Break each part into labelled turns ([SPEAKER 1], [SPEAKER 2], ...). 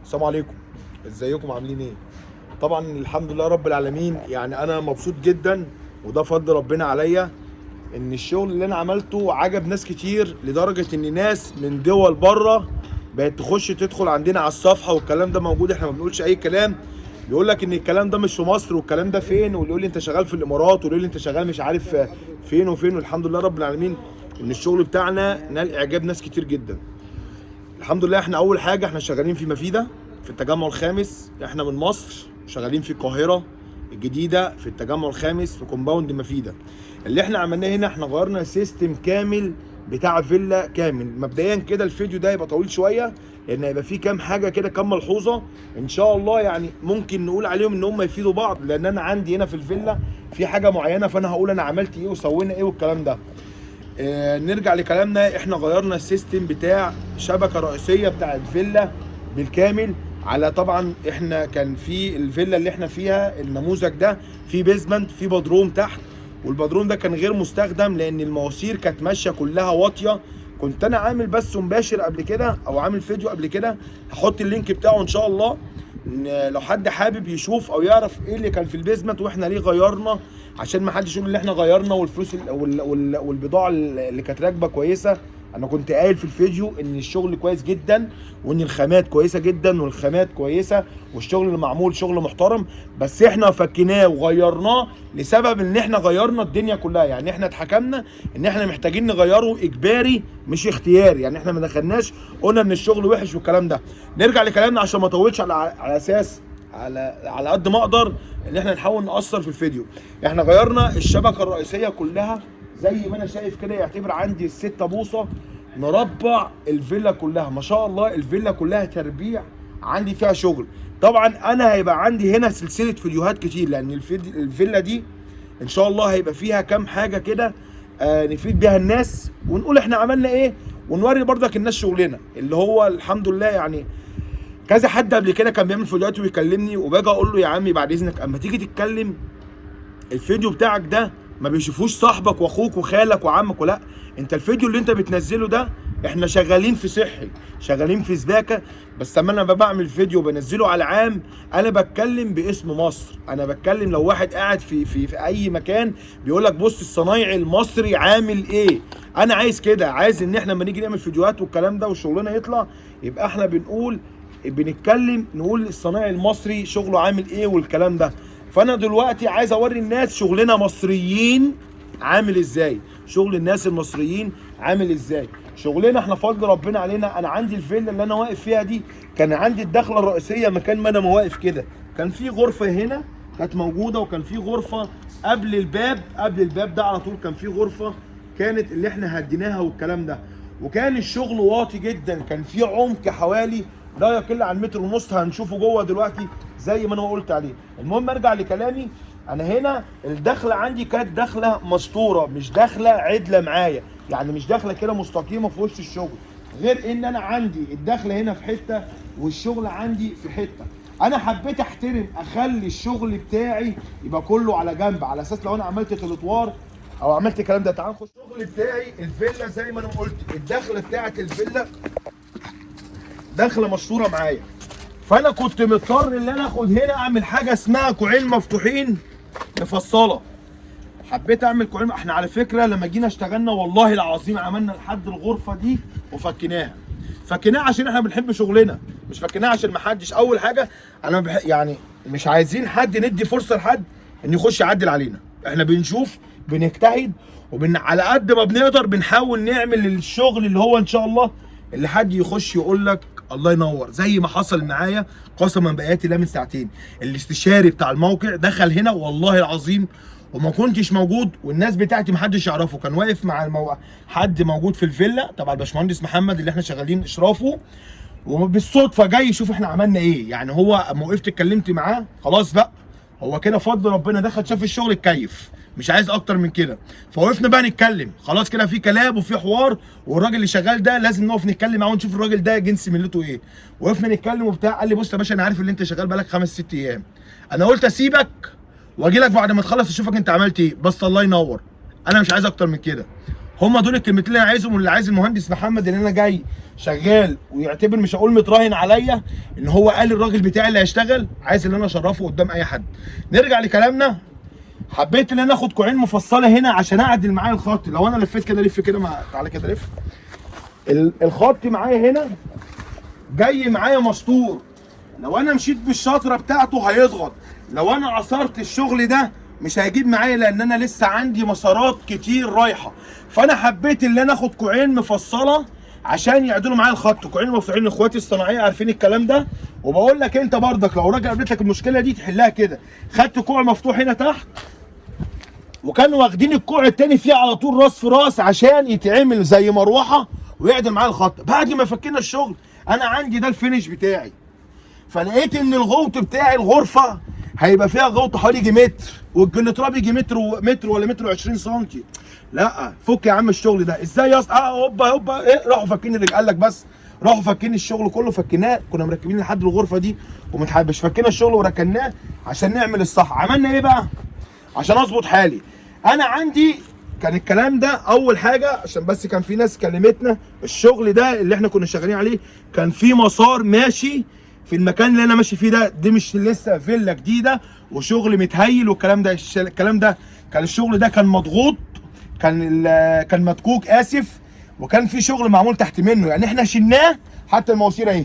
[SPEAKER 1] السلام عليكم. ازيكم عاملين ايه؟ طبعا الحمد لله رب العالمين، يعني انا مبسوط جدا وده فضل ربنا عليا ان الشغل اللي انا عملته عجب ناس كتير، لدرجة ان ناس من دول بره بقت تخش تدخل عندنا على الصفحة، والكلام ده موجود، احنا ما بنقولش اي كلام. بيقول لك ان الكلام ده مش في مصر، والكلام ده فين، واللي يقول لي انت شغال في الامارات، واللي يقول لي انت شغال مش عارف فين وفين. والحمد لله رب العالمين ان الشغل بتاعنا نال اعجاب ناس كتير جدا. الحمد لله. احنا اول حاجه احنا شغالين في مفيده في التجمع الخامس. احنا من مصر شغالين في القاهره الجديده في التجمع الخامس في كومباوند مفيده. اللي احنا عملناه هنا احنا غيرنا سيستم كامل بتاع فيلا كامل. مبدئيا كده الفيديو ده يبقى طويل شويه، لان هيبقى فيه كام حاجه كده، كام ملحوظه ان شاء الله يعني ممكن نقول عليهم ان هم يفيدوا بعض، لان انا عندي هنا في الفيلا في حاجه معينه، فانا هقول انا عملت ايه وسوينا ايه والكلام ده. نرجع لكلامنا. احنا غيرنا السيستم بتاع شبكه رئيسيه بتاع الفيلا بالكامل. على طبعا احنا كان في الفيلا اللي احنا فيها النموذج ده في بيزمنت في بدروم تحت، والبدروم ده كان غير مستخدم لان المواسير كانت ماشيه كلها واطيه. كنت انا عامل بث مباشر قبل كده او عامل فيديو قبل كده، هحط اللينك بتاعه ان شاء الله لو حد حابب يشوف او يعرف ايه اللي كان في البيزمنت واحنا ليه غيرنا، عشان ما حدش يقول ان احنا غيرنا والفلوس والبضاعه اللي كانت راكبه كويسه. انا كنت قايل في الفيديو ان الشغل كويس جدا، وان الخامات كويسه جدا، والخامات كويسه، والشغل اللي معمول شغل محترم. بس احنا فكيناه وغيرناه لسبب ان احنا غيرنا الدنيا كلها. يعني احنا اتحكمنا ان احنا محتاجين نغيره اجباري مش اختياري، يعني احنا ما دخلناش قلنا ان الشغل وحش والكلام ده. نرجع لكلامنا عشان ما اطولش على اساس على قد ما اقدر ان احنا نحاول نأثر في الفيديو. احنا غيرنا الشبكه الرئيسيه كلها زي ما انا شايف كده. يعتبر عندي الستة بوصه مربع الفيلا كلها، ما شاء الله الفيلا كلها تربيع عندي فيها شغل. طبعا انا هيبقى عندي هنا سلسله فيديوهات كتير، لان الفيلا دي ان شاء الله هيبقى فيها كام حاجه كده نفيد بيها الناس، ونقول احنا عملنا ايه، ونوري برضك الناس شغلنا اللي هو الحمد لله. يعني كذا حد قبل كده كان بيعمل فيديوهات ويكلمني، وباجي اقول له يا عمي بعد اذنك اما تيجي تتكلم الفيديو بتاعك ده ما بيشوفوش صاحبك واخوك وخالك وعمك، ولا انت الفيديو اللي انت بتنزله ده احنا شغالين في صحي، شغالين في سباكه. بس اما انا بعمل فيديو وبنزله على العام انا بتكلم باسم مصر. انا بتكلم لو واحد قاعد في اي مكان بيقول لك بص الصنايعي المصري عامل ايه، انا عايز كده. عايز ان احنا لما نيجي نعمل فيديوهات والكلام ده وشغلنا يطلع يبقى احنا بنتكلم نقول الصنايعي المصري شغله عامل ايه والكلام ده. فانا دلوقتي عايز اوري الناس شغلنا مصريين عامل ازاي، شغل الناس المصريين عامل ازاي. شغلنا احنا فضل ربنا علينا. انا عندي الفيلا اللي انا واقف فيها دي كان عندي الدخله الرئيسيه مكان ما انا واقف كده، كان في غرفه هنا كانت موجوده، وكان في غرفه قبل الباب ده على طول كان في غرفه كانت اللي احنا هديناها والكلام ده. وكان الشغل واطي جدا، كان في عمق حوالي لا يقل عن متر ونص، هنشوفه جوه دلوقتي زي ما انا قلت عليه. المهم ارجع لكلامي. انا هنا الدخله عندي كانت دخله مستوره، مش دخله عدله معايا، يعني مش دخله كده مستقيمه في وسط الشغل، غير ان انا عندي الدخله هنا في حته والشغل عندي في حته. انا حبيت احترم اخلي الشغل بتاعي يبقى كله على جنب، على اساس لو انا عملت تلتوار او عملت الكلام ده. تعال نخش الشغل بتاعي. الفيلا زي ما انا قلت الدخله بتاعت الفيلا داخله مشطوره معايا، فانا كنت مضطر ان انا اخد هنا اعمل حاجه اسمها كوعين مفتوحين مفصله. حبيت اعمل كوعين. احنا على فكره لما جينا اشتغلنا والله العظيم عملنا لحد الغرفه دي وفكيناها. فكيناها عشان احنا بنحب شغلنا، مش فكيناها عشان ما حدش. اول حاجه انا يعني مش عايزين حد ندي فرصه لحد ان يخش يعدل علينا. احنا بنشوف بنجتهد على قد ما بنقدر بنحاول نعمل الشغل اللي هو ان شاء الله اللي حد يخش يقول لك الله ينور. زي ما حصل معايا قسما بآيات الله من ساعتين، الاستشاري بتاع الموقع دخل هنا والله العظيم وما كنتش موجود، والناس بتاعتي ما حدش يعرفه، كان واقف مع حد موجود في الفيلا تبع الباشمهندس محمد اللي احنا شغالين اشرافه، وبالصدفه جاي يشوف احنا عملنا ايه. يعني هو اما وقفت اتكلمت معاه خلاص بقى هو كده فضل ربنا دخل شاف الشغل اتكيف، مش عايز اكتر من كده. فوقفنا بقى نتكلم خلاص كده في كلام وفي حوار، والراجل اللي شغال ده لازم نقف نتكلم معاه ونشوف الراجل ده جنس ملته ايه. وقفنا نتكلم وبتاع، قال لي بص يا باشا انا عارف ان انت شغال بقالك 5 6 ايام، انا قلت اسيبك واجي لك بعد ما تخلص اشوفك انت عملت ايه، بس الله ينور انا مش عايز اكتر من كده. هم دول الكلمتين اللي انا عايزهم، واللي عايز المهندس محمد اللي انا جاي شغال ويعتبر مش هقول متراهن عليا ان هو قال الراجل بتاعي اللي هيشتغل، عايز ان انا اشرفه قدام اي حد. نرجع لكلامنا. حبيت ان انا اخد كوعين مفصله هنا عشان اعدل معايا الخط. لو انا لفيت كده لف كده تعالى كده لف. الخط معايا هنا جاي معايا مسطور، لو انا مشيت بالشطره بتاعته هيضغط، لو انا عصرت الشغل ده مش هيجيب معايا لان انا لسه عندي مسارات كتير رايحه. فانا حبيت ان انا اخد كوعين مفصله عشان يعدلوا معايا الخط. كوعين مفتوحين، اخواتي الصناعيه عارفين الكلام ده. وبقول لك انت برضك لو راجع قابلت لك المشكله دي تحلها كده. خدت كوع مفتوح هنا تحت، وكانوا واخدين الكوع التاني فيه على طول راس في راس عشان يتعمل زي مروحه ويعدل معايا الخط. بعد ما فكينا الشغل انا عندي ده الفينش بتاعي، فلقيت ان الغوط بتاعي الغرفه هيبقى فيها غوط حوالي يجي متر، والجنتراب يجي متر ولا متر و20 سم. لا فك يا عم الشغل ده ازاي يا اسطى؟ هوبا هوبا ايه، راحوا فاكين الرجال. قال لك بس راحوا فاكين الشغل كله، فكيناه. كنا مركبين لحد الغرفه دي ومتحبش، فكينا الشغل وركناه عشان نعمل الصح. عملنا ايه بقى عشان اظبط حالي؟ انا عندي كان الكلام ده اول حاجه عشان بس كان في ناس كلمتنا الشغل ده اللي احنا كنا شغالين عليه كان في مسار ماشي في المكان اللي انا ماشي فيه ده. دي مش لسه فيلا جديده وشغل متهيل والكلام ده. الكلام ده كان الشغل ده كان مضغوط، كان مدكوك اسف، وكان في شغل معمول تحت منه. يعني احنا شلناه، حتى المواسير اهي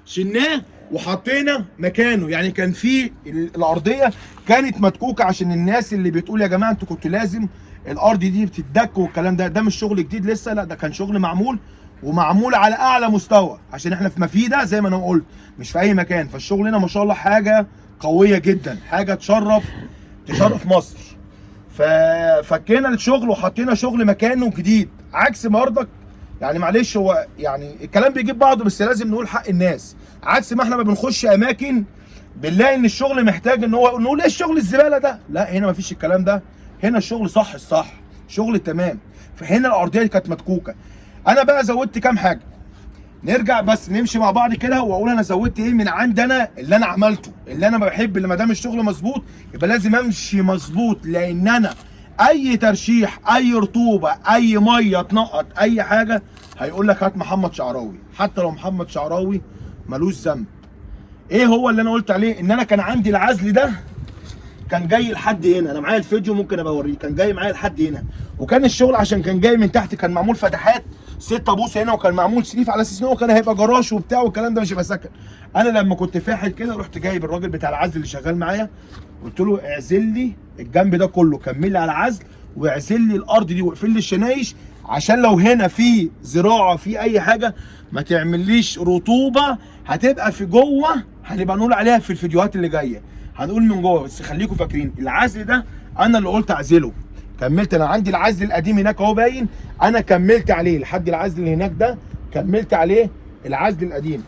[SPEAKER 1] شلناه وحطينا مكانه. يعني كان في الارضيه كانت مدكوكه عشان الناس اللي بتقول يا جماعه انتوا كنتوا لازم الارض دي بتتدك والكلام ده. ده مش شغل جديد لسه، لا ده كان شغل معمول ومعمول على اعلى مستوى عشان احنا في مفيده زي ما انا قلت مش في اي مكان. فالشغل هنا ما شاء الله حاجه قويه جدا، حاجه تشرف مصر. ففكينا الشغل وحطينا شغل مكانه جديد عكس ما ارضك. يعني معلش هو يعني الكلام بيجيب بعضه بس لازم نقول حق الناس. عكس ما احنا ما بنخش اماكن بنلاقي ان الشغل محتاج ان هو نقول ايه الشغل الزباله ده، لا هنا ما فيش الكلام ده. هنا الشغل صح الصح، شغل تمام. فهنا الارضيه كانت مدكوكه. انا بقى زودت كام حاجه. نرجع بس نمشي مع بعض كده واقول انا زودت ايه من عندي انا اللي انا عملته. اللي انا بحب اللي ما دام الشغل مظبوط يبقى لازم امشي مظبوط، لان انا اي ترشيح اي رطوبه اي ميه تنقط اي حاجه هيقول لك هات محمد شعراوي، حتى لو محمد شعراوي ملوش ذنب. ايه هو اللي انا قلت عليه؟ ان انا كان عندي العزل ده كان جاي لحد هنا. انا معايا الفيديو ممكن ابقى اوريه، كان جاي معايا لحد هنا. وكان الشغل عشان كان جاي من تحت كان معمول فتحات 6 بوصه هنا، وكان معمول سليف على اساس ان هو كان هيبقى جراج وبتاع والكلام ده مش هيبقى سكن. انا لما كنت فاحل كده رحت جايب الراجل بتاع العزل اللي شغال معايا قلت له اعزل لي الجنب ده كله، كمل لي على العزل واعزل لي الارض دي واقفل لي الشنايش عشان لو هنا في زراعه في اي حاجه ما تعمليش رطوبه هتبقى في جوه. هنبقى نقول عليها في الفيديوهات اللي جايه، هنقول من جوه. بس خليكم فاكرين العزل ده انا اللي قلت اعزله. كملت، انا عندي العزل القديم هناك اهو باين، انا كملت عليه لحد العزل اللي هناك ده، كملت عليه العزل القديم.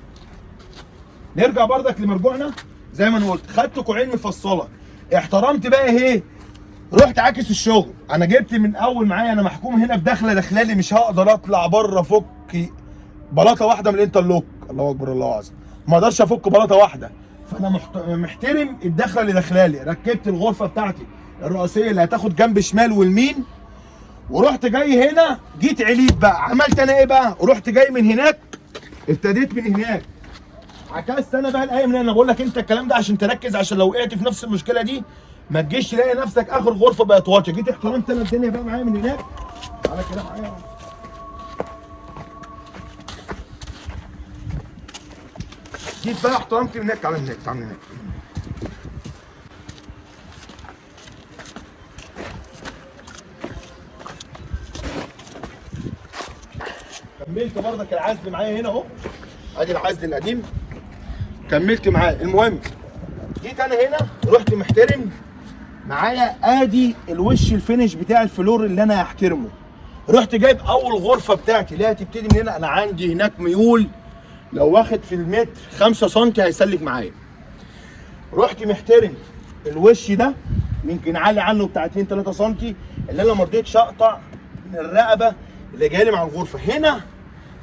[SPEAKER 1] نرجع بردك لمرجوعنا زي ما انا قلت، خدت كوعين مفصله. احترمت بقى ايه؟ رحت عاكس الشغل. انا جبت من اول معايا انا محكوم هنا بدخله داخلالي، مش هقدر اطلع بره افك بلاطه واحده من الانترلوك. الله اكبر الله اعظم، ما اقدرش افك بلاطه واحده. فانا محترم الدخله اللي داخلالي. ركبت الغرفه بتاعتي الرئيسيه اللي هتاخد جنب شمال واليمين، ورحت جاي هنا. جيت عليت بقى، عملت انا ايه بقى؟ ورحت جاي من هناك، ابتديت من هناك عكست انا بقى الايه من هنا. انا بقول لك انت الكلام ده عشان تركز، عشان لو وقعت في نفس المشكله دي ما تجيش تلاقي نفسك اخر غرفه بقت واطيه. جيت احترمت انا الدنيا بقى معايا من هناك. تعالى كده معايا، جيت بقى احترمت من هناك. تعالى هناك، تعالى هناك. كملت بردك العزل معايا هنا اهو، ادي العزل القديم كملت معاه. المهم جيت انا هنا رحت محترم معايا، ادي الوش الفينش بتاع الفلور اللي انا هحترمه. رحت جايب اول غرفه بتاعتي اللي هتبتدي من هنا. انا عندي هناك ميول لو واخد في المتر 5 سم هيسلك معايا. رحت محترم الوش ده يمكن عالي عنه بتاع 2 3 سم، اللي انا ما رضيتش اقطع من الرقبه اللي جايه لي مع الغرفه. هنا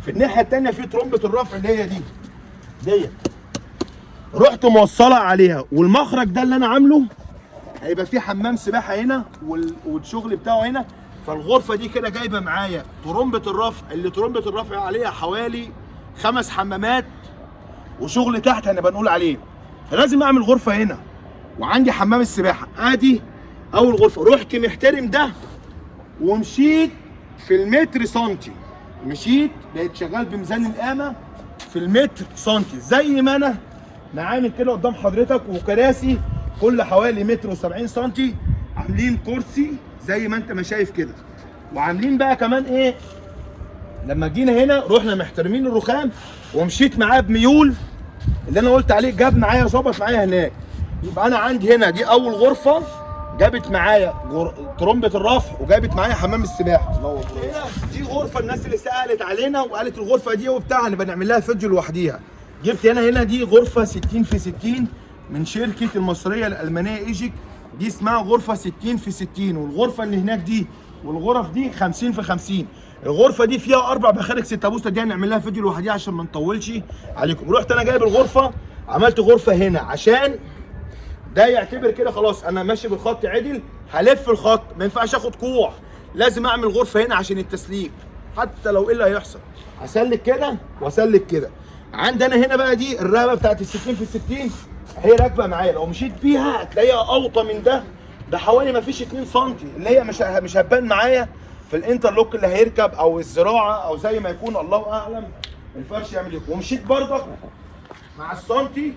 [SPEAKER 1] في الناحيه الثانيه في ترمبه الرفع اللي هي ديت، رحت موصلها عليها. والمخرج ده اللي انا عامله هيبقى فيه حمام سباحه هنا والشغل بتاعه هنا. فالغرفه دي كده جايبه معايا ترمبه الرفع، اللي ترمبه الرفع عليها حوالي 5 حمامات وشغل تحت هنبقى نقول عليه. فلازم اعمل غرفه هنا، وعندي حمام السباحه. ادي اول غرفه. رحت محترم ده ومشيت في المتر سنتي، مشيت بقيت شغال بميزان القامه في المتر سنتي زي ما انا عامل كده قدام حضرتك. وكراسي كل حوالي متر و70 سنتي، عاملين كرسي زي ما انت ما شايف كده. وعاملين بقى كمان ايه، لما جينا هنا رحنا محترمين الرخام ومشيت معاه بميول اللي انا قلت عليه، جاب معايا ظبط معايا هناك. يبقى انا عندي هنا دي اول غرفه جابت معايا ترمبه الرفع وجابت معايا حمام السباحه. هنا دي غرفه الناس اللي سالت علينا وقالت الغرفه دي وبتاع هنبقى نعمل لها فيديو لوحديها. جبت هنا دي غرفه 60 في 60 من شركه المصريه الالمانيه ايجيك، دي اسمها غرفه 60 في 60. والغرفه اللي هناك دي والغرف دي 50 في 50. الغرفه دي فيها 4 مخارج 6 بوصه، دي هنعمل لها فيديو لوحديها عشان ما نطولش عليكم. رحت انا جايب الغرفه، عملت غرفه هنا عشان ده يعتبر كده خلاص انا ماشي بالخط عدل، هلف الخط ما ينفعش اخد كوع، لازم اعمل غرفه هنا عشان التسليك حتى لو ايه اللي هيحصل. هسلك كده واسلك كده. عندنا هنا بقى دي الرقبه بتاعت ال 60 في 60 هي راكبه معايا، لو مشيت بيها هتلاقيها اوطى من ده حوالي ما فيش 2 سم، اللي هي مش هتبان معايا في الانترلوك اللي هيركب او الزراعه او زي ما يكون، الله اعلم الفرش يعمل ايه. ومشيت برضك مع السنتي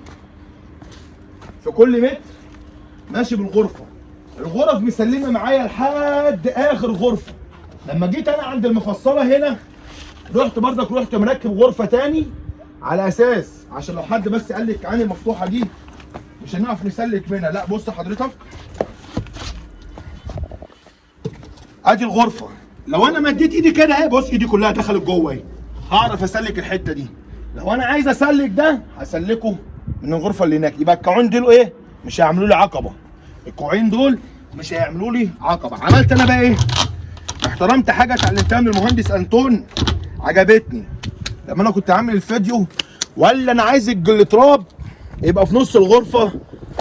[SPEAKER 1] في كل متر ماشي بالغرفه. الغرف مسلمه معايا لحد اخر غرفه. لما جيت انا عند المفصله هنا رحت مركب غرفه تاني على اساس عشان لو حد بس قال لك عن المفتوحه دي مش هنعرف نسلك منها. لا بص حضرتك، ادي الغرفه. لو انا مديت ايدي كده اهي، بص ايدي كلها دخلت جوه اهي، هعرف اسلك الحته دي. لو انا عايز اسلك ده هسلكه من الغرفه اللي هناك. يبقى الكوعين دول ايه، مش هيعملوا لي عقبه، الكوعين دول مش هيعملوا لي عقبه. عملت انا بقى ايه، احترمت حاجه اتعلمتها من المهندس انطون عجبتني لما انا كنت عامل الفيديو، ولا انا عايز الجلتراب يبقى في نص الغرفه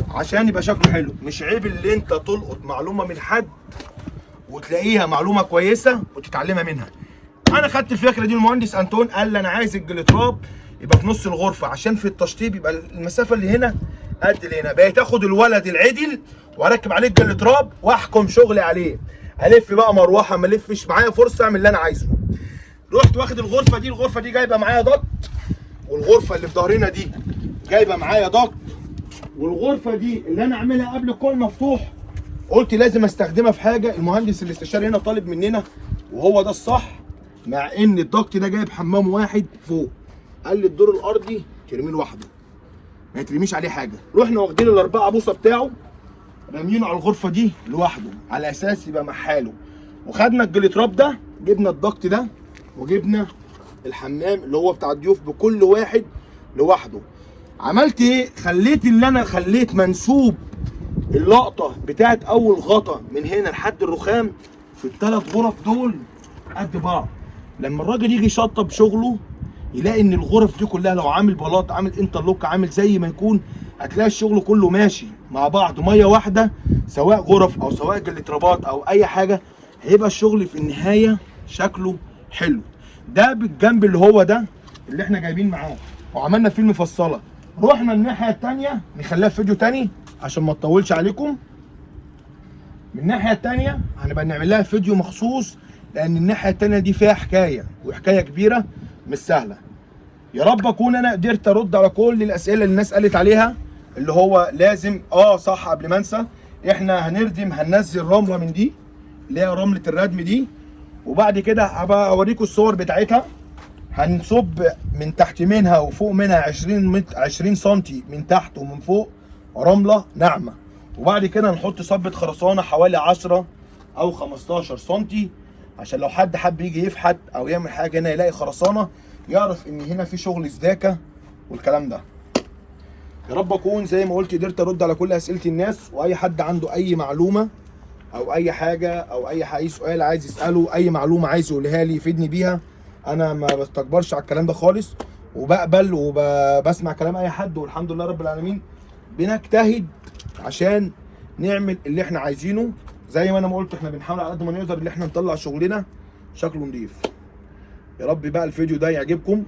[SPEAKER 1] عشان يبقى شكله حلو. مش عيب اللي انت تلقط معلومه من حد وتلاقيها معلومه كويسه وتتعلمها منها. انا خدت الفكره دي المهندس انطون قال لي انا عايز الجلتراب يبقى في نص الغرفه عشان في التشطيب يبقى المسافه اللي هنا قد اللي هنا. بقيت اخد الولد العدل واركب عليه الجلتراب واحكم شغلي عليه، الف بقى مروحه ما الفش، معايا فرصه اعمل اللي انا عايزه. رحت واخد الغرفه دي جايبه معايا ضغط، والغرفه اللي في ظهرنا دي جايبه معايا ضغط، والغرفه دي اللي انا عاملها قبل الكوع مفتوح قلت لازم استخدمها في حاجه. المهندس الاستشاري هنا طالب مننا وهو ده الصح، مع ان الضغط ده جايب حمام واحد فوق، قال لي الدور الارضي ترميه لوحده ما يترميش عليه حاجه. رحنا واخدين ال4 بوصه بتاعه راميينه على الغرفه دي لوحده على اساس يبقى محاله. وخدنا الجليتراب ده، جبنا الضغط ده، وجبنا الحمام اللي هو بتاع الضيوف بكل واحد لوحده. عملت ايه، خليت منسوب اللقطه بتاعت اول غطا من هنا لحد الرخام في ال3 غرف دول قد بعض. لما الراجل يجي يشطب شغله يلاقي ان الغرف دي كلها لو عامل بلاط عامل انترلوك عامل زي ما يكون، هتلاقي الشغل كله ماشي مع بعض ميه واحده، سواء غرف او سواء جليترابات او اي حاجه، هيبقى الشغل في النهايه شكله حلو. ده بالجنب اللي هو ده اللي احنا جايبين معاه، وعملنا فيه المفصله. رحنا الناحيه الثانيه نخليها في فيديو ثاني عشان ما اطولش عليكم. من الناحيه الثانيه هنبقى نعمل لها فيديو مخصوص، لان الناحيه الثانيه دي فيها حكايه وحكايه كبيره مش سهله. يا رب اكون انا قدرت ارد على كل الاسئله اللي الناس قالت عليها، اللي هو لازم صح. قبل ما انسى، احنا هننزل رمله من دي اللي هي رمله الردم دي، وبعد كده هبقى اوريكم الصور بتاعتها. هنصب من تحت منها وفوق منها 20 سم من تحت ومن فوق رمله ناعمه، وبعد كده نحط صبة خرسانه حوالي 10 او 15 سم عشان لو حد حب يجي يفحت او يعمل حاجه هنا يلاقي خرسانه يعرف ان هنا في شغل سداكه والكلام ده. يا رب اكون زي ما قلت قدرت ارد على كل اسئله الناس، واي حد عنده اي معلومه او اي حاجه او اي سؤال عايز يساله، اي معلومه عايز يقولها لي يفيدني بيها، انا ما بستكبرش على الكلام ده خالص، وبقبل وبسمع كلام اي حد. والحمد لله رب العالمين بنجتهد عشان نعمل اللي احنا عايزينه زي ما انا ما قلت احنا بنحاول على قد ما نقدر ان احنا نطلع شغلنا شكله نضيف. يا رب بقى الفيديو ده يعجبكم،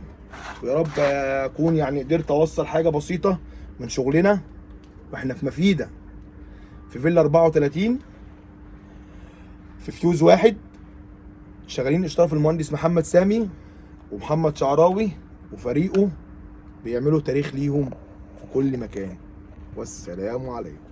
[SPEAKER 1] ويا رب اكون يعني قدرت اوصل حاجه بسيطه من شغلنا. واحنا في مفيده في فيلا 34 في فيوز واحد، شغالين اشراف المهندس محمد سامي ومحمد شعراوي وفريقه، بيعملوا تاريخ ليهم في كل مكان. والسلام عليكم.